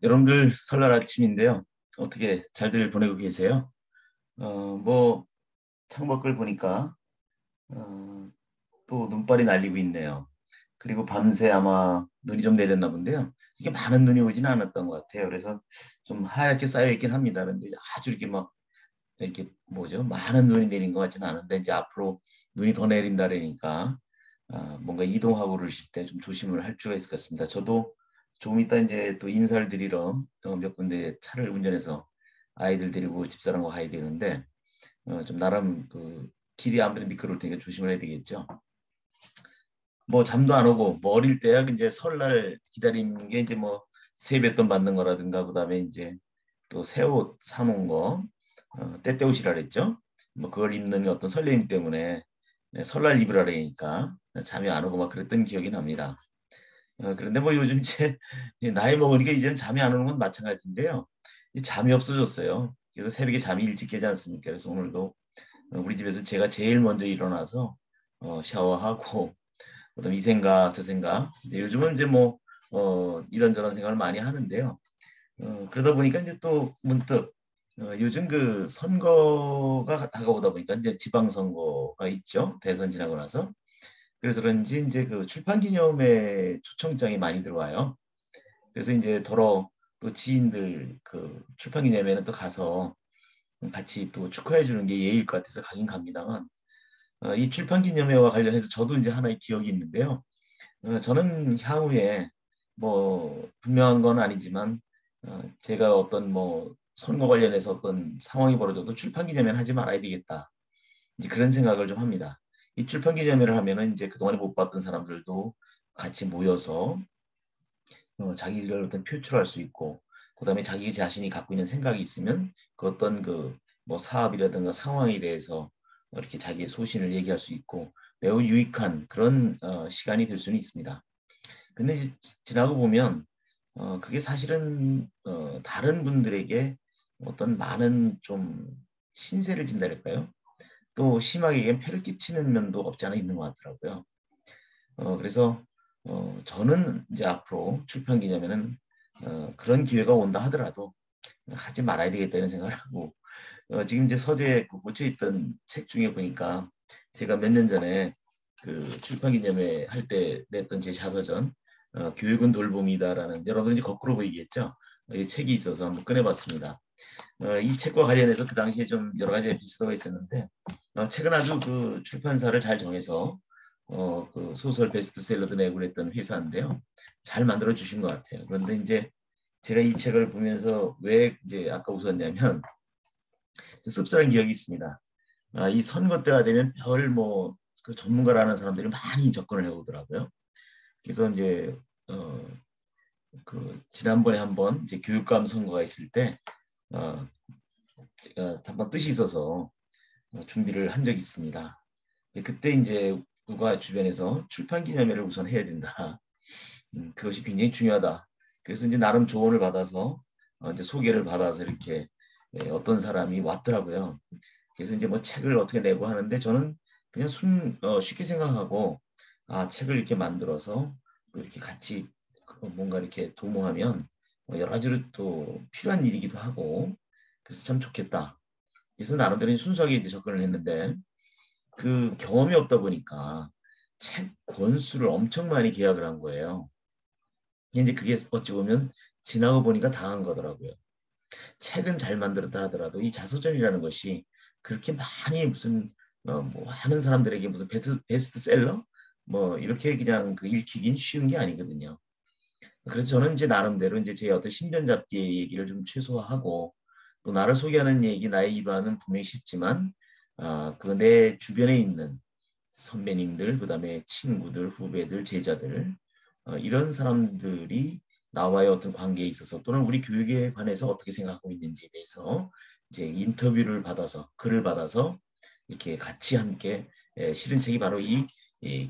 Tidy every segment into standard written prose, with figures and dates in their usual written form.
여러분들 설날 아침인데요. 어떻게 잘들 보내고 계세요? 뭐 창밖을 보니까 어, 또 눈발이 날리고 있네요. 그리고 밤새 아마 눈이 좀 내렸나 본데요. 이게 많은 눈이 오지는 않았던 것 같아요. 그래서 좀 하얗게 쌓여 있긴 합니다. 그런데 아주 이렇게 막 이렇게 뭐죠? 많은 눈이 내린 것 같지는 않은데 이제 앞으로 눈이 더 내린다 그러니까 뭔가 이동하고 그러실 때 좀 조심을 할 필요가 있을 것 같습니다. 저도 조금 이따 이제 또 인사를 드리러 몇 군데 차를 운전해서 아이들 데리고 집사람과 가야 되는데 좀 나름 그 길이 아무래도 미끄러울 테니까 조심을 해야 되겠죠. 뭐 잠도 안 오고 뭐 어릴 때야 이제 설날 기다리는 게 이제 뭐 세뱃돈 받는 거라든가 그다음에 이제 또 새 옷 사놓은 거 때때옷이라 그랬죠. 뭐 그걸 입는 어떤 설레임 때문에 설날 입으라 그러니까 잠이 안 오고 막 그랬던 기억이 납니다. 그런데 뭐 요즘 이제 나이 먹으니까 이제는 잠이 안 오는 건 마찬가지인데요. 이 잠이 없어졌어요. 그래서 새벽에 잠이 일찍 깨지 않습니까? 그래서 오늘도 우리 집에서 제가 제일 먼저 일어나서 샤워하고 그다음 이 생각 저 생각 이제 요즘은 이제 뭐 이런저런 생각을 많이 하는데요. 그러다 보니까 이제 또 문득 요즘 그 선거가 다가오다 보니까 이제 지방선거가 있죠. 대선 지나고 나서. 그래서 그런지 이제 그 출판기념회 초청장이 많이 들어와요. 그래서 이제 더러 또 지인들 그 출판기념회는 또 가서 같이 또 축하해 주는 게 예의일 것 같아서 가긴 갑니다만 이 출판기념회와 관련해서 저도 이제 하나의 기억이 있는데요. 저는 향후에 뭐 분명한 건 아니지만 제가 어떤 뭐 선거 관련해서 어떤 상황이 벌어져도 출판기념회는 하지 말아야 되겠다. 이제 그런 생각을 좀 합니다. 이 출판기념회를 하면은 이제 그동안에 못 봤던 사람들도 같이 모여서 자기를 어떤 표출할 수 있고 그다음에 자기 자신이 갖고 있는 생각이 있으면 그 어떤 그 뭐 사업이라든가 상황에 대해서 이렇게 자기의 소신을 얘기할 수 있고 매우 유익한 그런 시간이 될 수는 있습니다. 근데 이제 지나고 보면 그게 사실은 다른 분들에게 어떤 많은 좀 신세를 진달랄까요? 또 심하게 얘기하면 폐를 끼치는 면도 없지 않아 있는 것 같더라고요. 그래서 저는 이제 앞으로 출판 기념회는 그런 기회가 온다 하더라도 하지 말아야 되겠다 이런 생각을 하고 지금 이제 서재에 그 꽂혀 있던 책 중에 보니까 제가 몇 년 전에 그 출판 기념회 할 때 냈던 제 자서전 교육은 돌봄이다라는 여러분 이제 거꾸로 보이겠죠? 이 책이 있어서 한번 꺼내봤습니다. 이 책과 관련해서 그 당시에 좀 여러 가지 에피소드가 있었는데 책은 아주 그 출판사를 잘 정해서 그 소설 베스트셀러도 내고 그랬던 회사인데요. 잘 만들어 주신 것 같아요. 그런데 이제 제가 이 책을 보면서 왜 이제 아까 웃었냐면 씁쓸한 기억이 있습니다. 이 선거 때가 되면 별 뭐 그 전문가라는 사람들이 많이 접근을 해오더라고요. 그래서 이제 그 지난번에 한번 이제 교육감 선거가 있을 때 제가 한번 뜻이 있어서 준비를 한 적이 있습니다. 그때 이제 누가 주변에서 출판 기념회를 우선 해야 된다. 그것이 굉장히 중요하다. 그래서 이제 나름 조언을 받아서 이제 소개를 받아서 이렇게 어떤 사람이 왔더라고요. 그래서 이제 뭐 책을 어떻게 내고 하는데 저는 그냥 쉽게 생각하고 책을 이렇게 만들어서 또 이렇게 같이 뭔가 이렇게 도모하면 여러 가지로 또 필요한 일이기도 하고 그래서 참 좋겠다. 그래서 나름대로 순수하게 이제 접근을 했는데 그 경험이 없다 보니까 책 권수를 엄청 많이 계약을 한 거예요. 이제 그게 어찌 보면 지나고 보니까 당한 거더라고요. 책은 잘 만들었다 하더라도 이 자서전이라는 것이 그렇게 많이 무슨 뭐 하는 사람들에게 무슨 베스트셀러 뭐 이렇게 그냥 그 읽히긴 쉬운 게 아니거든요. 그래서 저는 이제 나름대로 이제 제 어떤 신변 잡기의 얘기를 좀 최소화하고 또 나를 소개하는 얘기 나의 일화는 분명히 쉽지만 그 내 주변에 있는 선배님들 그다음에 친구들 후배들 제자들 이런 사람들이 나와의 어떤 관계에 있어서 또는 우리 교육에 관해서 어떻게 생각하고 있는지에 대해서 이제 인터뷰를 받아서 글을 받아서 이렇게 같이 함께 실은 책이 바로 이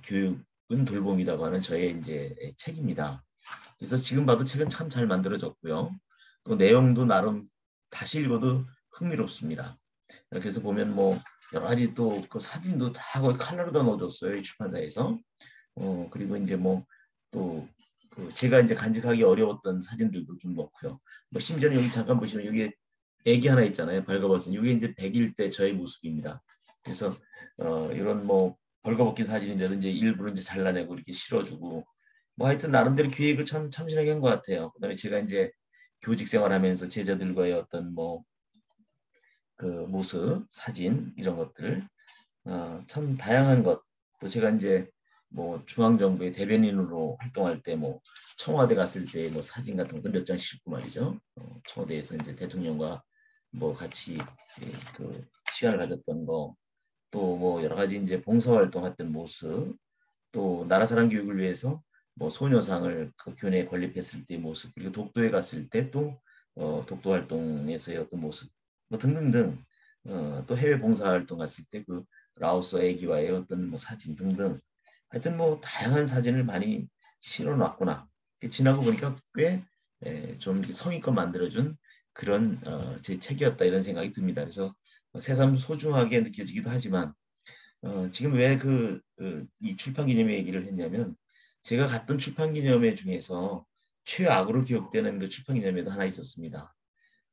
교육은 돌봄이라고 하는 저의 이제 책입니다. 그래서 지금 봐도 책은 참 잘 만들어졌고요. 또 내용도 나름 다시 읽어도 흥미롭습니다. 그래서 보면 뭐 여러 가지 또 그 사진도 다 거의 칼라로 다 넣어줬어요. 이 출판사에서. 그리고 이제 뭐 또 그 제가 이제 간직하기 어려웠던 사진들도 좀 넣고요. 뭐 심지어는 여기 잠깐 보시면 여기 애기 하나 있잖아요. 벌거벗은. 이게 이제 100일 때 저의 모습입니다. 그래서 이런 뭐 벌거벗긴 사진인데도 이제 일부러 이제 잘라내고 이렇게 실어주고 뭐 하여튼 나름대로 기획을 참 참신하게 한 것 같아요. 그다음에 제가 이제 교직 생활하면서 제자들과의 어떤 뭐 그 모습, 사진 이런 것들 참 다양한 것. 또 제가 이제 뭐 중앙정부의 대변인으로 활동할 때 뭐 청와대 갔을 때 뭐 사진 같은 것도 몇 장 싣고 말이죠. 청와대에서 이제 대통령과 뭐 같이 그 시간을 가졌던 거, 또 뭐 여러 가지 이제 봉사활동했던 모습, 또 나라 사랑 교육을 위해서 뭐 소녀상을 그 교내에 건립했을 때의 모습, 그리고 독도에 갔을 때 또 독도 활동에서의 어떤 모습, 뭐 등등등, 또 해외 봉사활동 갔을 때 그 라오스 애기와의 어떤 뭐 사진 등등, 하여튼 뭐 다양한 사진을 많이 실어놨구나. 지나고 보니까 꽤 좀 성의껏 만들어준 그런 제 책이었다 이런 생각이 듭니다. 그래서 새삼 소중하게 느껴지기도 하지만 지금 왜 이 출판 기념회 얘기를 했냐면 제가 갔던 출판 기념회 중에서 최악으로 기억되는 그 출판 기념회도 하나 있었습니다.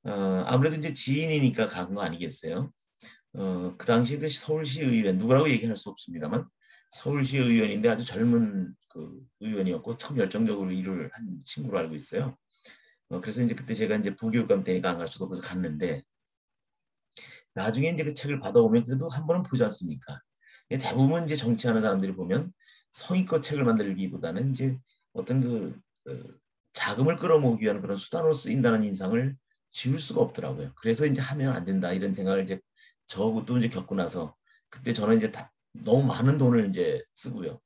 아무래도 이제 지인이니까 간 거 아니겠어요? 그 당시 그 서울시 의원 누구라고 얘기할 수 없습니다만 서울시 의원인데 아주 젊은 그 의원이었고 참 열정적으로 일을 한 친구로 알고 있어요. 그래서 이제 그때 제가 이제 부교육감 때니까 안 갈 수도 없어서 갔는데 나중에 이제 그 책을 받아오면 그래도 한 번은 보지 않습니까? 대부분 이제 정치하는 사람들이 보면 성의껏 책을 만들기보다는 이제 어떤 자금을 끌어모으기 위한 그런 수단으로 쓰인다는 인상을 지울 수가 없더라고요. 그래서 이제 하면 안 된다 이런 생각을 이제 저도 이제 겪고 나서 그때 저는 이제 너무 많은 돈을 이제 쓰고요.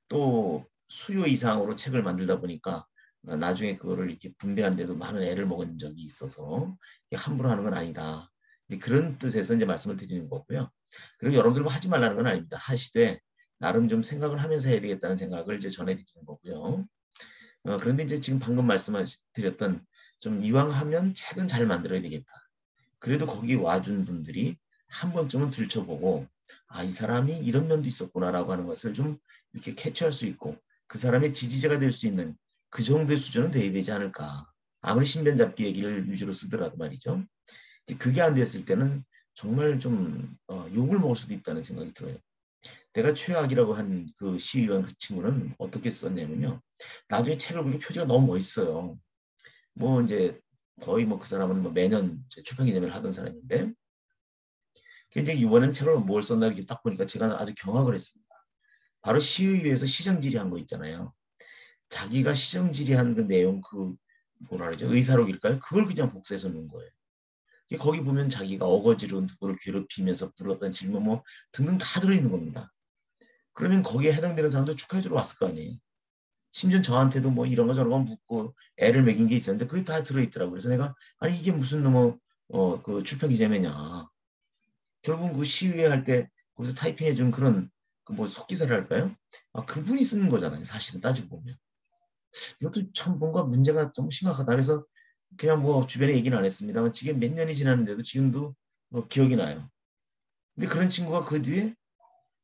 또 수요 이상으로 책을 만들다 보니까 나중에 그거를 이렇게 분배하는데도 많은 애를 먹은 적이 있어서 함부로 하는 건 아니다. 그런 뜻에서 이제 말씀을 드리는 거고요. 그리고 여러분들 뭐 하지 말라는 건 아닙니다. 하시되 나름 좀 생각을 하면서 해야 되겠다는 생각을 이제 전해드리는 거고요. 그런데 이제 지금 방금 말씀드렸던 좀 이왕 하면 책은 잘 만들어야 되겠다. 그래도 거기 와준 분들이 한 번쯤은 들춰보고 이 사람이 이런 면도 있었구나라고 하는 것을 좀 이렇게 캐치할 수 있고 그 사람의 지지자가 될 수 있는 그 정도의 수준은 돼야 되지 않을까. 아무리 신변잡기 얘기를 위주로 쓰더라도 말이죠. 그게 안 됐을 때는 정말 좀 욕을 먹을 수도 있다는 생각이 들어요. 내가 최악이라고 한 그 시의원 그 친구는 어떻게 썼냐면요. 나중에 책을 보니까 표지가 너무 멋있어요. 뭐 이제 거의 뭐 그 사람은 뭐 매년 출판 기념회를 하던 사람인데 굉장히 이번엔 책을 뭘 썼나 이렇게 딱 보니까 제가 아주 경악을 했습니다. 바로 시의회에서 시정질의한 거 있잖아요. 자기가 시정질의한 그 내용 그 뭐라 그러죠? 의사록일까요? 그걸 그냥 복사해서 놓은 거예요. 거기 보면 자기가 어거지로 누구를 괴롭히면서 물었던 질문 뭐 등등 다 들어있는 겁니다. 그러면 거기에 해당되는 사람도 축하해주러 왔을 거 아니에요. 심지어 저한테도 뭐 이런 거 저런 거 묻고 애를 먹인 게 있었는데 그게 다 들어있더라고요. 그래서 내가 아니 이게 무슨 그 출판 기념회냐. 결국은 그 시위회 할 때 거기서 타이핑해 준 그런 그 뭐 속기사를 할까요? 그분이 쓰는 거잖아요. 사실은 따지고 보면. 이것도 참 뭔가 문제가 좀 심각하다. 그래서 그냥 뭐 주변에 얘기는 안 했습니다만 지금 몇 년이 지났는데도 지금도 기억이 나요. 근데 그런 친구가 그 뒤에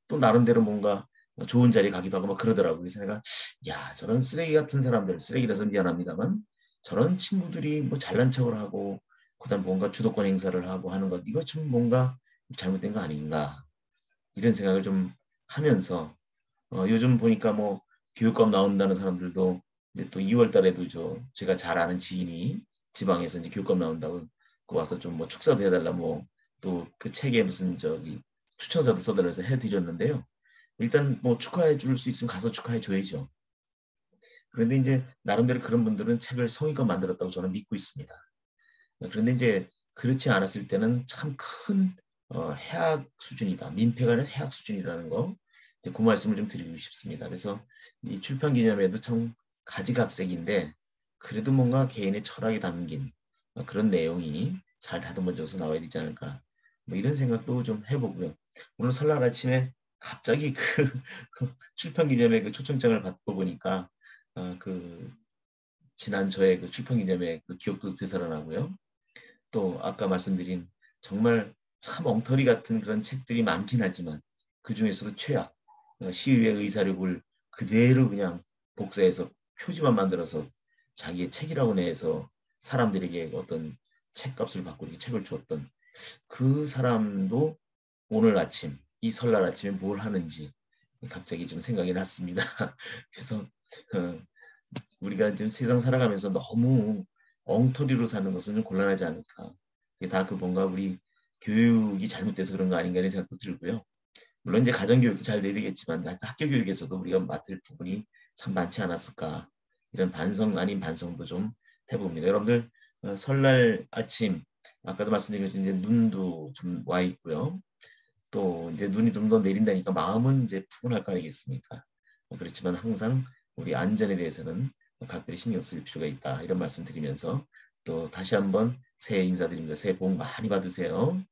또 나름대로 뭔가 좋은 자리에 가기도 하고 막 그러더라고요. 그래서 내가 야 저런 쓰레기 같은 사람들 쓰레기라서 미안합니다만 저런 친구들이 뭐 잘난 척을 하고 그다음 뭔가 주도권 행사를 하고 하는 것 이거 좀 뭔가 잘못된 거 아닌가 이런 생각을 좀 하면서 요즘 보니까 뭐 교육감 나온다는 사람들도 이제 또 2월 달에도 제가 잘 아는 지인이 지방에서 이제 교육감 나온다고 그 와서 좀 뭐 축사도 해달라 뭐 또 그 책에 무슨 추천사도 써달라 해서 해드렸는데요. 일단 뭐 축하해 줄 수 있으면 가서 축하해 줘야죠. 그런데 이제 나름대로 그런 분들은 책을 성의껏 만들었다고 저는 믿고 있습니다. 그런데 이제 그렇지 않았을 때는 참 큰 해악 수준이다. 민폐가 아니라 해악 수준이라는 거. 이제 그 말씀을 좀 드리고 싶습니다. 그래서 이 출판 기념회도 참 가지각색인데 그래도 뭔가 개인의 철학이 담긴 그런 내용이 잘 다듬어져서 나와야 되지 않을까. 뭐 이런 생각도 좀 해보고요. 오늘 설날 아침에 갑자기 출판 기념회 그 초청장을 받고 보니까 그 지난 저의 그 출판 기념회 그 기억도 되살아나고요. 또 아까 말씀드린 정말 참 엉터리 같은 그런 책들이 많긴 하지만 그 중에서도 최악 시의회 의사록을 그대로 그냥 복사해서 표지만 만들어서 자기의 책이라고 내서 사람들에게 어떤 책값을 받고 이렇게 책을 주었던 그 사람도 오늘 아침, 이 설날 아침에 뭘 하는지 갑자기 좀 생각이 났습니다. 그래서 어, 우리가 지금 세상 살아가면서 너무 엉터리로 사는 것은 좀 곤란하지 않을까. 그게 다 그 뭔가 우리 교육이 잘못돼서 그런 거 아닌가 하는 생각도 들고요. 물론 이제 가정교육도 잘 돼야 되겠지만 학교 교육에서도 우리가 맡을 부분이 참 많지 않았을까. 이런 반성 아닌 반성도 좀 해봅니다. 여러분들 설날 아침 아까도 말씀드린 것처럼 이제 눈도 좀 와 있고요. 또 이제 눈이 좀 더 내린다니까 마음은 이제 푸근할 거 아니겠습니까? 그렇지만 항상 우리 안전에 대해서는 각별히 신경 쓸 필요가 있다. 이런 말씀 드리면서 또 다시 한번 새해 인사드립니다. 새해 복 많이 받으세요.